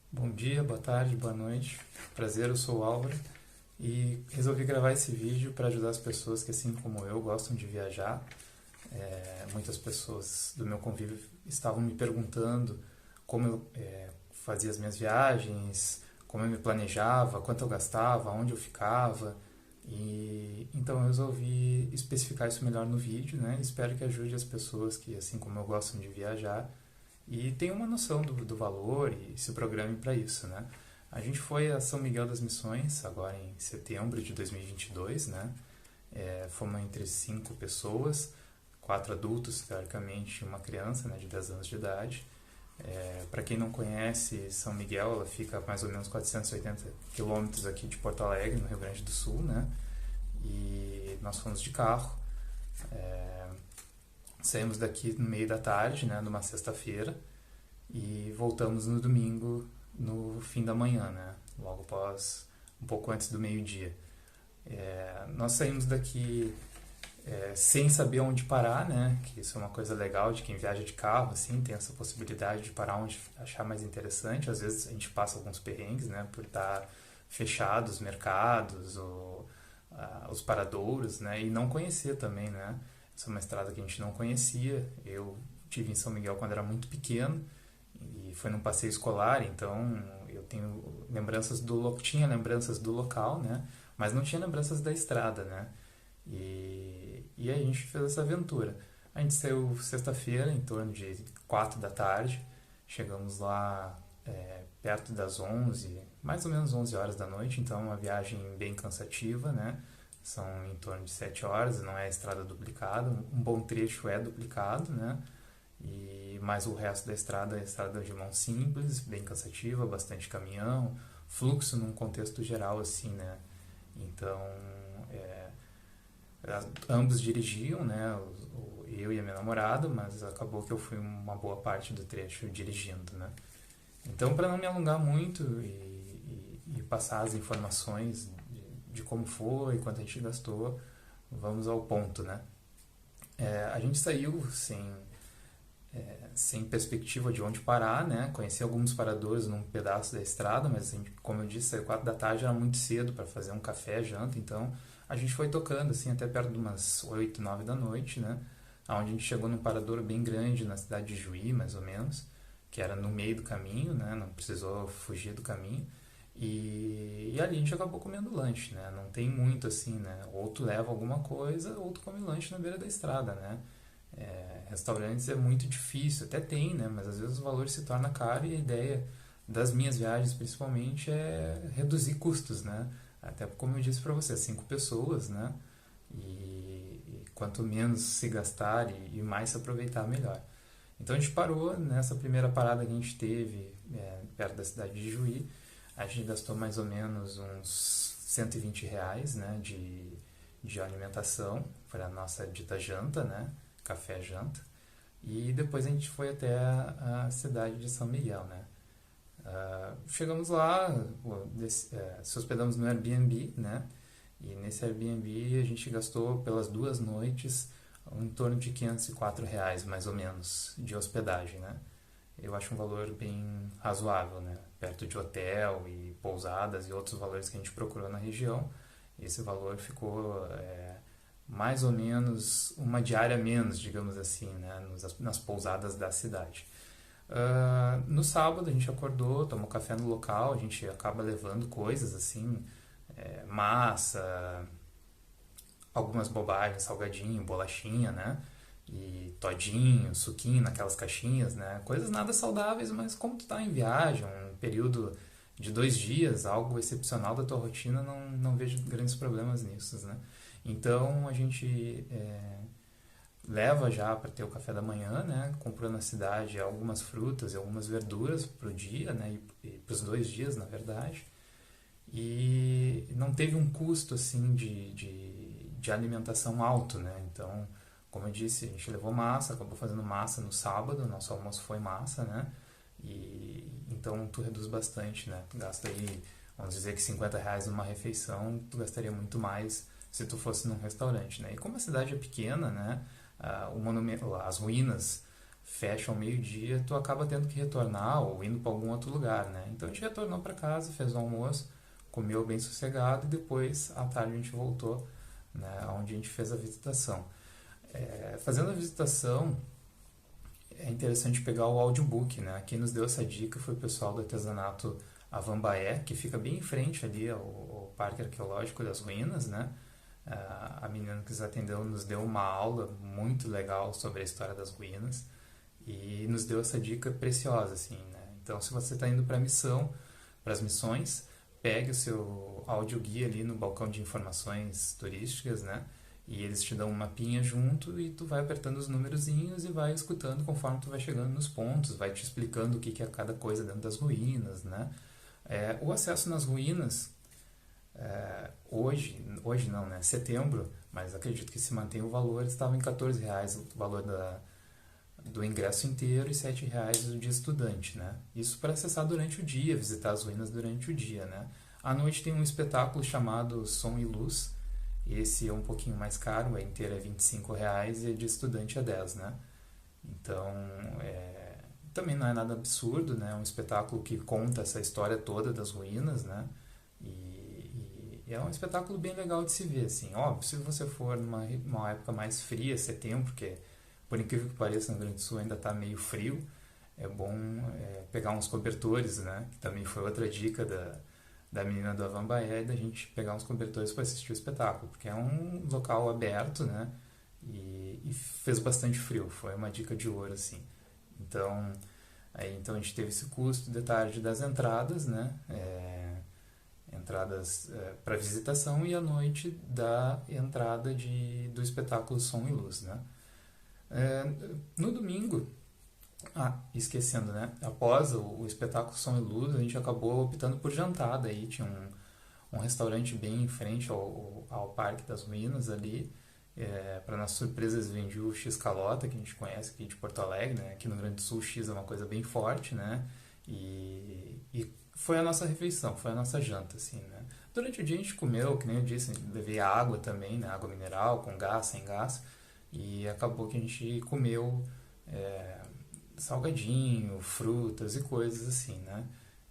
Bom dia, boa tarde, boa noite. Prazer, eu sou o Álvaro e resolvi gravar esse vídeo para ajudar as pessoas que, assim como eu, gostam de viajar. Muitas pessoas do meu convívio estavam me perguntando como eu fazia as minhas viagens, como eu me planejava, quanto eu gastava, onde eu ficava. E então eu resolvi especificar isso melhor no vídeo, né? Espero que ajude as pessoas que, assim como eu, gostam de viajar e tem uma noção do valor e se programe para isso, né? A gente foi a São Miguel das Missões agora em setembro de 2022, né? Fomos entre 5 pessoas, 4 adultos, teoricamente, e uma criança, né, de 10 anos de idade. Para quem não conhece, São Miguel, ela fica a mais ou menos 480 quilômetros aqui de Porto Alegre, no Rio Grande do Sul, né? E nós fomos de carro. É, Saímos daqui no meio da tarde, né, numa sexta-feira, e voltamos no domingo, no fim da manhã, né, logo após, um pouco antes do meio-dia. Nós saímos daqui sem saber onde parar, né, que isso é uma coisa legal de quem viaja de carro, assim, tem essa possibilidade de parar onde achar mais interessante. Às vezes a gente passa alguns perrengues, né, por estar fechados os mercados ou os paradouros, né, e não conhecer também, né. Essa é uma estrada que a gente não conhecia. Eu tive em São Miguel quando era muito pequeno e foi num passeio escolar, então eu tenho tinha lembranças do local, né? Mas não tinha lembranças da estrada, né? E aí a gente fez essa aventura. A gente saiu sexta-feira, em torno de 4 da tarde. Chegamos lá perto das 11, mais ou menos 11 horas da noite, então uma viagem bem cansativa, né? São em torno de 7 horas, não é estrada duplicada, um bom trecho é duplicado, né? Mas o resto da estrada é estrada de mão simples, bem cansativa, bastante caminhão, fluxo num contexto geral, assim, né? Então, é, ambos dirigiam, né? Eu e a minha namorada, mas acabou que eu fui uma boa parte do trecho dirigindo, né? Então, para não me alongar muito e passar as informações de como foi, quanto a gente gastou, vamos ao ponto, né? A gente saiu sem perspectiva de onde parar, né? Conheci alguns paradores num pedaço da estrada, mas assim, como eu disse, 4 da tarde era muito cedo para fazer um café, janta, então a gente foi tocando assim até perto de umas 8, 9 da noite, né? Onde a gente chegou num parador bem grande na cidade de Juí, mais ou menos, que era no meio do caminho, né? Não precisou fugir do caminho. E ali a gente acabou comendo lanche, né? Não tem muito assim, né? Ou tu leva alguma coisa, ou tu come lanche na beira da estrada, né? Restaurantes é muito difícil, até tem, né? Mas às vezes o valor se torna caro e a ideia das minhas viagens, principalmente, é reduzir custos, né? Até como eu disse para você, 5 pessoas, né? E quanto menos se gastar e mais se aproveitar, melhor. Então a gente parou nessa primeira parada que a gente teve perto da cidade de Juí. A gente gastou mais ou menos uns R$ 120, né, de alimentação para a nossa dita janta, né, café janta. E depois a gente foi até a cidade de São Miguel, né. Chegamos lá, se hospedamos no Airbnb, né, e nesse Airbnb a gente gastou pelas 2 noites em torno de R$ 504, mais ou menos, de hospedagem, né. Eu acho um valor bem razoável, né? Perto de hotel e pousadas e outros valores que a gente procurou na região, esse valor ficou mais ou menos uma diária a menos, digamos assim, né? Nas pousadas da cidade. No sábado a gente acordou, tomou café no local, a gente acaba levando coisas assim, massa, algumas bobagens, salgadinho, bolachinha, né? E todinho, suquinho naquelas caixinhas, né? Coisas nada saudáveis, mas como tu tá em viagem, um período de 2 dias, algo excepcional da tua rotina, não vejo grandes problemas nisso, né? Então a gente leva já para ter o café da manhã, né? Comprou na cidade algumas frutas e algumas verduras pro dia, né? E pros 2 dias, na verdade. E não teve um custo assim de alimentação alto, né? Então, como eu disse, a gente levou massa, acabou fazendo massa no sábado, nosso almoço foi massa, né? E então tu reduz bastante, né? Tu gasta aí, vamos dizer que R$ 50 numa refeição, tu gastaria muito mais se tu fosse num restaurante, né? E como a cidade é pequena, né? O monumento, as ruínas fecha ao meio-dia, tu acaba tendo que retornar ou indo para algum outro lugar, né? Então a gente retornou para casa, fez o almoço, comeu bem sossegado e depois à tarde a gente voltou, né, onde a gente fez a visitação. Fazendo a visitação, é interessante pegar o audiobook, né? Quem nos deu essa dica foi o pessoal do artesanato Avambaé, que fica bem em frente ali ao Parque Arqueológico das Ruínas, né? A menina que nos atendeu nos deu uma aula muito legal sobre a história das ruínas e nos deu essa dica preciosa, assim, né? Então, se você está indo para a missão, para as missões, pegue o seu audioguia ali no balcão de informações turísticas, né? E eles te dão um mapinha junto e tu vai apertando os numerozinhos e vai escutando conforme tu vai chegando nos pontos, vai te explicando o que é cada coisa dentro das ruínas, né? O acesso nas ruínas, hoje não, né? Setembro, mas acredito que se mantém o valor, estava em R$ 14 o valor do ingresso inteiro e R$ 7 o de estudante, né? Isso para acessar durante o dia, visitar as ruínas durante o dia, né? À noite tem um espetáculo chamado Som e Luz. Esse é um pouquinho mais caro, a inteira é R$ 25 e a de estudante é 10, né? Então, também não é nada absurdo, né? É um espetáculo que conta essa história toda das ruínas, né? E é um espetáculo bem legal de se ver, assim. Óbvio, se você for numa época mais fria, setembro, porque por incrível que pareça, no Rio Grande do Sul ainda está meio frio, é bom pegar uns cobertores, né? Que também foi outra dica da menina do Avambaé, da gente pegar uns cobertores para assistir o espetáculo, porque é um local aberto, né? E fez bastante frio, foi uma dica de ouro, assim. Então a gente teve esse custo de tarde das entradas, né? Entradas para visitação e à noite da entrada do espetáculo Som e Luz, né? No domingo, esquecendo, né? Após o espetáculo Som e Luz, a gente acabou optando por jantar. Daí tinha um restaurante bem em frente ao Parque das Ruínas ali. Para nossa surpresa, eles vendiam o X-Calota, que a gente conhece aqui de Porto Alegre, né? Aqui no Rio Grande do Sul, o X é uma coisa bem forte, né? E foi a nossa refeição, foi a nossa janta, assim, né? Durante o dia a gente comeu, que nem eu disse, levei água também, né? Água mineral, com gás, sem gás. E acabou que a gente comeu salgadinho, frutas e coisas assim, né?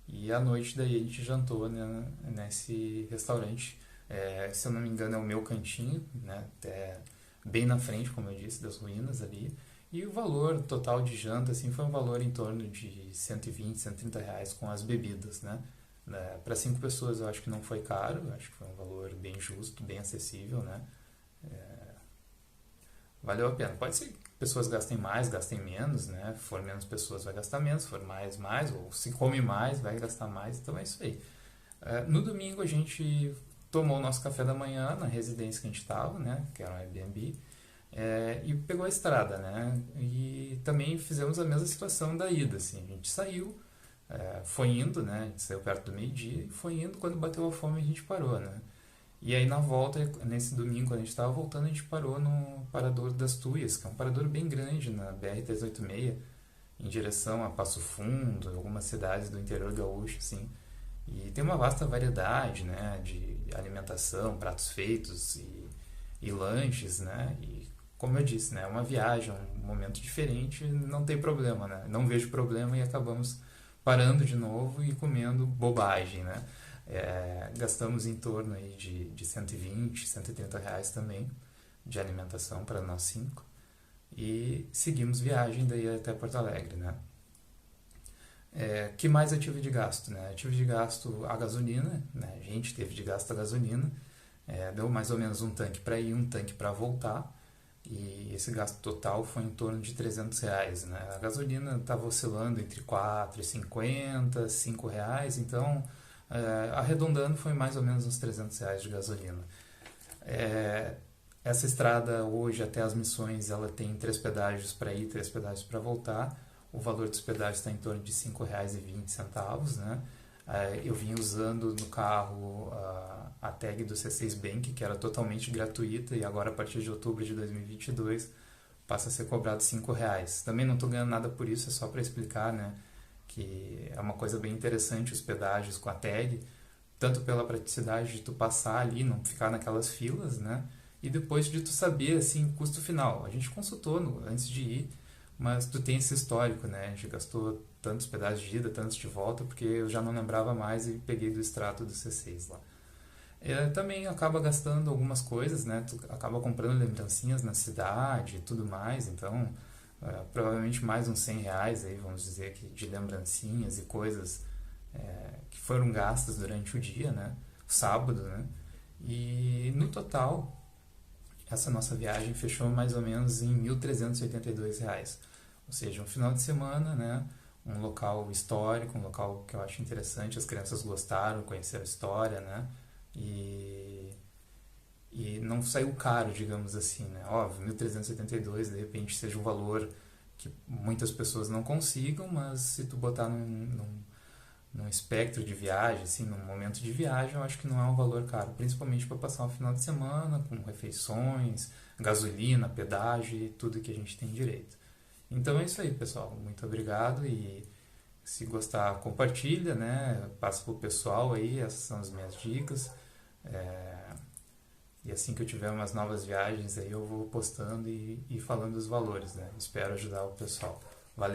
E à noite daí a gente jantou, né, nesse restaurante. Se eu não me engano é o Meu Cantinho, né? Até bem na frente, como eu disse, das ruínas ali. E o valor total de janta assim, foi um valor em torno de 120, R$ 130 com as bebidas, né? Para 5 pessoas eu acho que não foi caro, eu acho que foi um valor bem justo, bem acessível, né? Valeu a pena. Pode ser que pessoas gastem mais, gastem menos, né? Se for menos pessoas vai gastar menos, se for mais, ou se come mais, vai gastar mais, então é isso aí. No domingo a gente tomou o nosso café da manhã na residência que a gente estava, né? Que era um Airbnb, e pegou a estrada, né? E também fizemos a mesma situação da ida, assim. A gente saiu, foi indo, né? A gente saiu perto do meio-dia e foi indo, quando bateu a fome a gente parou, né? E aí na volta, nesse domingo, quando a gente estava voltando, a gente parou no Parador das Tuias, que é um parador bem grande na BR-386, em direção a Passo Fundo, algumas cidades do interior gaúcho, assim. E tem uma vasta variedade, né, de alimentação, pratos feitos e lanches, né? E como eu disse, né, é uma viagem, um momento diferente, não tem problema, né? Não vejo problema e acabamos parando de novo e comendo bobagem, né? Gastamos em torno aí de 120, R$ 130 também de alimentação para nós 5 e seguimos viagem daí até Porto Alegre, né? Que mais eu tive de gasto, né? Eu tive de gasto a gasolina, né? A gente teve de gasto a gasolina, deu mais ou menos um tanque para ir, um tanque para voltar, e esse gasto total foi em torno de R$ 300, né? A gasolina estava oscilando entre R$ 4,50, R$ 5, então arredondando foi mais ou menos uns R$ 300 de gasolina. Essa estrada hoje até as Missões, ela tem 3 pedágios para ir, 3 pedágios para voltar. O valor dos pedágios está em torno de R$ 5,20, né? Eu vim usando no carro a tag do C6 Bank, que era totalmente gratuita, e agora a partir de outubro de 2022 passa a ser cobrado R$ 5. Também não estou ganhando nada por isso, é só para explicar, né, que é uma coisa bem interessante os pedágios com a tag, tanto pela praticidade de tu passar ali, não ficar naquelas filas, né, e depois de tu saber, assim, o custo final. A gente consultou antes de ir, mas tu tem esse histórico, né? A gente gastou tantos pedaços de ida, tantos de volta, porque eu já não lembrava mais e peguei do extrato do C6 lá. Também acaba gastando algumas coisas, né? Tu acaba comprando lembrancinhas na cidade e tudo mais, então provavelmente mais uns R$ 100 aí, vamos dizer, que de lembrancinhas e coisas que foram gastas durante o dia, né? Sábado, né? E no total, essa nossa viagem fechou mais ou menos em R$ 1.382. Ou seja, um final de semana, né? Um local histórico, um local que eu acho interessante, as crianças gostaram, conheceram a história, né? E, e não saiu caro, digamos assim, né? Óbvio, 1.382 de repente seja um valor que muitas pessoas não consigam, mas se tu botar num espectro de viagem, assim, num momento de viagem, eu acho que não é um valor caro, principalmente para passar um final de semana com refeições, gasolina, pedágio e tudo que a gente tem direito. Então é isso aí, pessoal. Muito obrigado e se gostar, compartilha, né? Passa pro pessoal aí, essas são as minhas dicas. É, e assim que eu tiver umas novas viagens aí, eu vou postando e falando os valores, né? Espero ajudar o pessoal. Valeu!